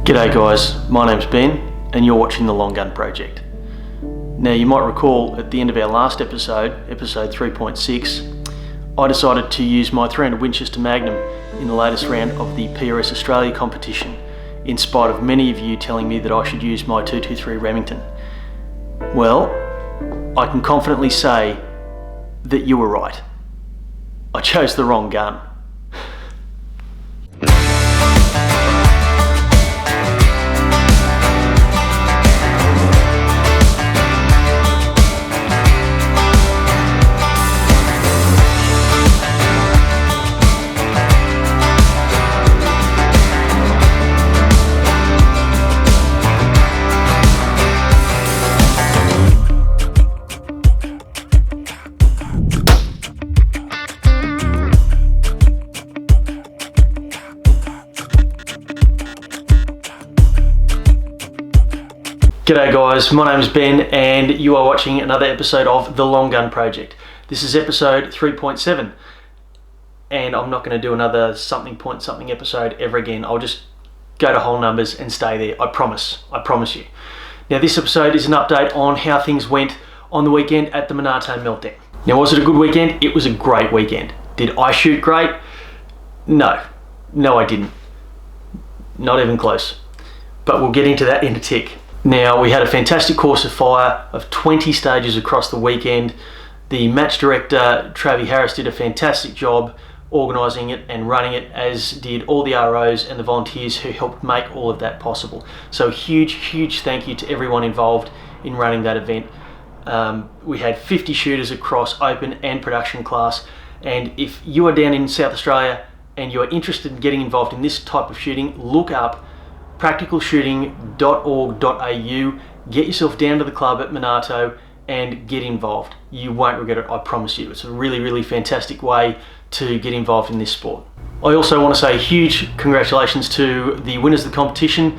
G'day guys, my name's Ben and you're watching the Long Gun Project. Now you might recall at the end of our last episode, episode 3.6, I decided to use my 300 Winchester Magnum in the latest round of the PRS Australia competition, in spite of many of you telling me that I should use my 223 Remington. Well, I can confidently say that you were right. I chose the wrong gun. G'day guys, my name is Ben and you are watching another episode of The Long Gun Project. This is episode 3.7 and I'm not going to do another something point something episode ever again. I'll just go to whole numbers and stay there. I promise you. Now this episode is an update on how things went on the weekend at the Monarto Meltdown. Now was it a good weekend? It was a great weekend. Did I shoot great? No I didn't. Not even close. But we'll get into that in a tick. Now, we had a fantastic course of fire of 20 stages across the weekend. The match director, Travi Harris, did a fantastic job organising it and running it, as did all the ROs and the volunteers who helped make all of that possible. So huge thank you to everyone involved in running that event. We had 50 shooters across open and production class, and if you are down in South Australia and you are interested in getting involved in this type of shooting, look up practicalshooting.org.au, get yourself down to the club at Monarto and get involved. You won't regret it, I promise you. It's a really fantastic way to get involved in this sport. I also want to say huge congratulations to the winners of the competition.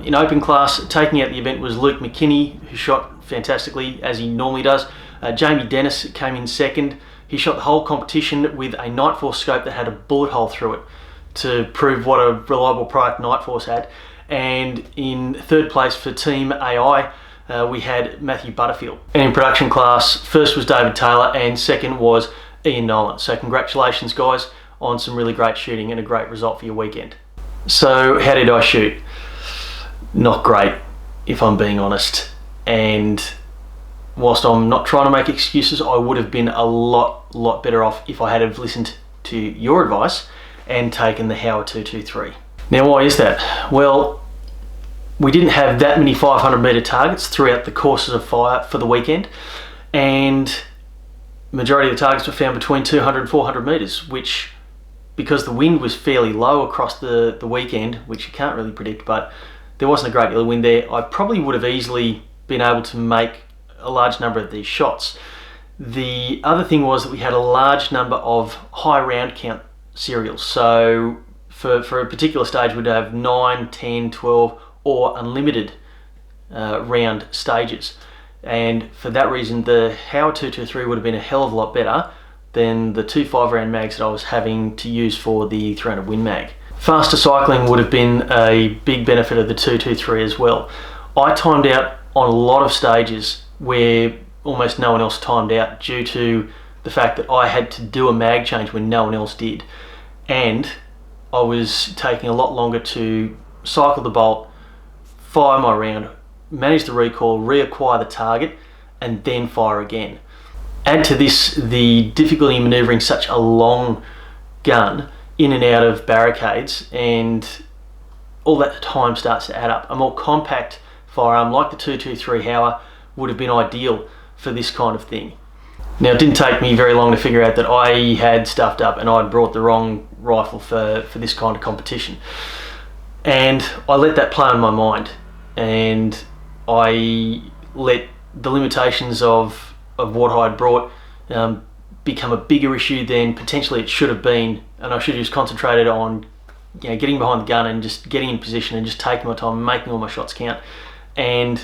In open class, taking out the event was Luke McKinney, who shot fantastically as he normally does. Jamie Dennis came in second. He shot the whole competition with a Nightforce scope that had a bullet hole through it, to prove what a reliable product Nightforce had. And in third place for Team AI, we had Matthew Butterfield. And in production class, first was David Taylor and second was Ian Nolan. So congratulations guys on some really great shooting and a great result for your weekend. So how did I shoot? Not great, if I'm being honest. And whilst I'm not trying to make excuses, I would have been a lot better off if I had have listened to your advice and taken the Howard 223. Now why is that? Well, we didn't have that many 500 metre targets throughout the courses of fire for the weekend, and majority of the targets were found between 200 and 400 metres, which, because the wind was fairly low across the weekend, which you can't really predict, but there wasn't a great deal of wind there, I probably would have easily been able to make a large number of these shots. The other thing was that we had a large number of high round count serials. So for a particular stage we'd have 9, 10, 12 or unlimited round stages, and for that reason the Howard 223 would have been a hell of a lot better than the 2 5-round mags that I was having to use for the 300 Win Mag. Faster cycling would have been a big benefit of the 223 as well. I timed out on a lot of stages where almost no one else timed out, due to the fact that I had to do a mag change when no one else did. And I was taking a lot longer to cycle the bolt, fire my round, manage the recoil, reacquire the target, and then fire again. Add to this the difficulty in manoeuvring such a long gun in and out of barricades, and all that time starts to add up. A more compact firearm like the 223 Howard would have been ideal for this kind of thing. Now, it didn't take me very long to figure out that I had stuffed up and I'd brought the wrong rifle for this kind of competition. And I let that play on my mind, and I let the limitations of what I'd brought become a bigger issue than potentially it should have been, and I should have just concentrated on getting behind the gun and just getting in position and just taking my time and making all my shots count. And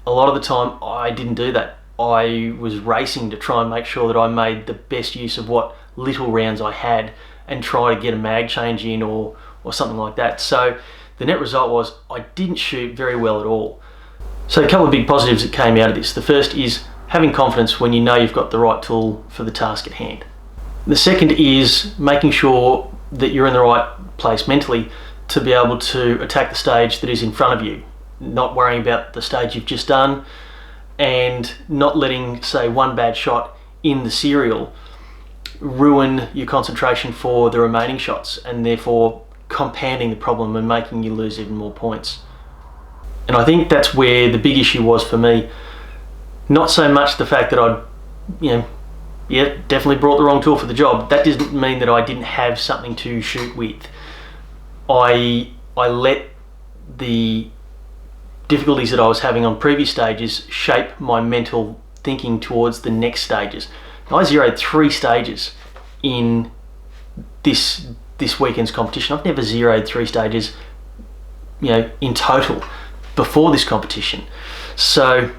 a lot of the time I didn't do that. I was racing to try and make sure that I made the best use of what little rounds I had and try to get a mag change in or something like that. So the net result was I didn't shoot very well at all. So a couple of big positives that came out of this. The first is having confidence when you know you've got the right tool for the task at hand. The second is making sure that you're in the right place mentally to be able to attack the stage that is in front of you, not worrying about the stage you've just done, and not letting, say, one bad shot in the serial ruin your concentration for the remaining shots, and therefore compounding the problem and making you lose even more points. And I think that's where the big issue was for me. Not so much the fact that I'd, definitely brought the wrong tool for the job. That didn't mean that I didn't have something to shoot with. I let the difficulties that I was having on previous stages shape my mental thinking towards the next stages. I zeroed 3 stages in this weekend's competition. I've never zeroed 3 stages, in total before this competition. So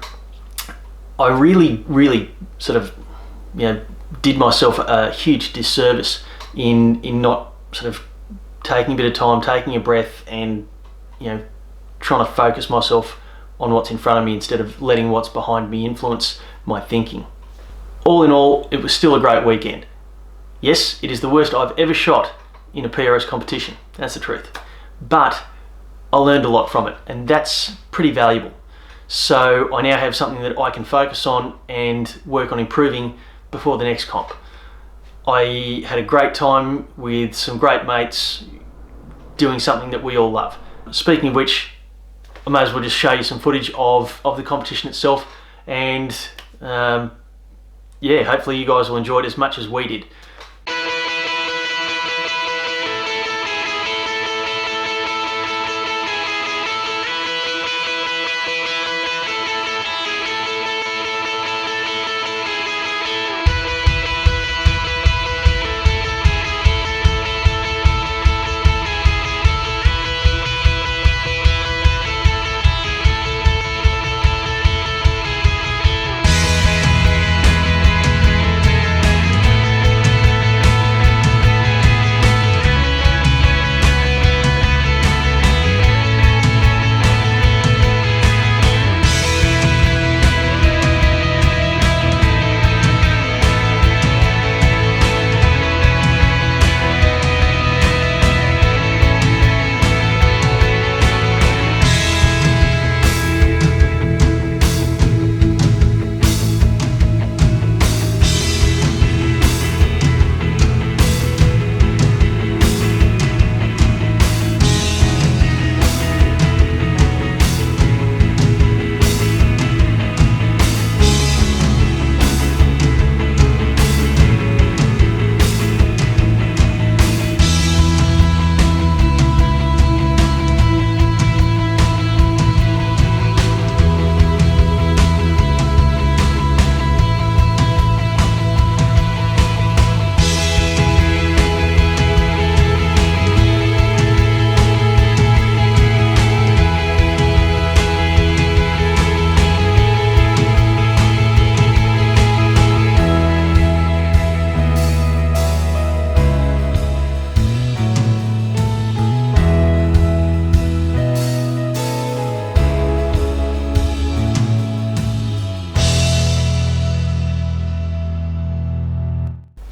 I really sort of, did myself a huge disservice in not sort of taking a bit of time, taking a breath, and trying to focus myself on what's in front of me instead of letting what's behind me influence my thinking. All in all, it was still a great weekend. Yes, it is the worst I've ever shot in a PRS competition. That's the truth. But I learned a lot from it, and that's pretty valuable. So I now have something that I can focus on and work on improving before the next comp. I had a great time with some great mates doing something that we all love. Speaking of which, I may as well just show you some footage of the competition itself, and hopefully you guys will enjoy it as much as we did.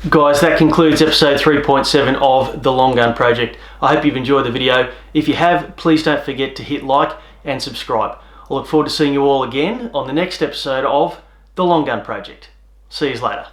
Guys, that concludes episode 3.7 of The Long Gun Project. I hope you've enjoyed the video. If you have, please don't forget to hit like and subscribe. I look forward to seeing you all again on the next episode of The Long Gun Project. See you later.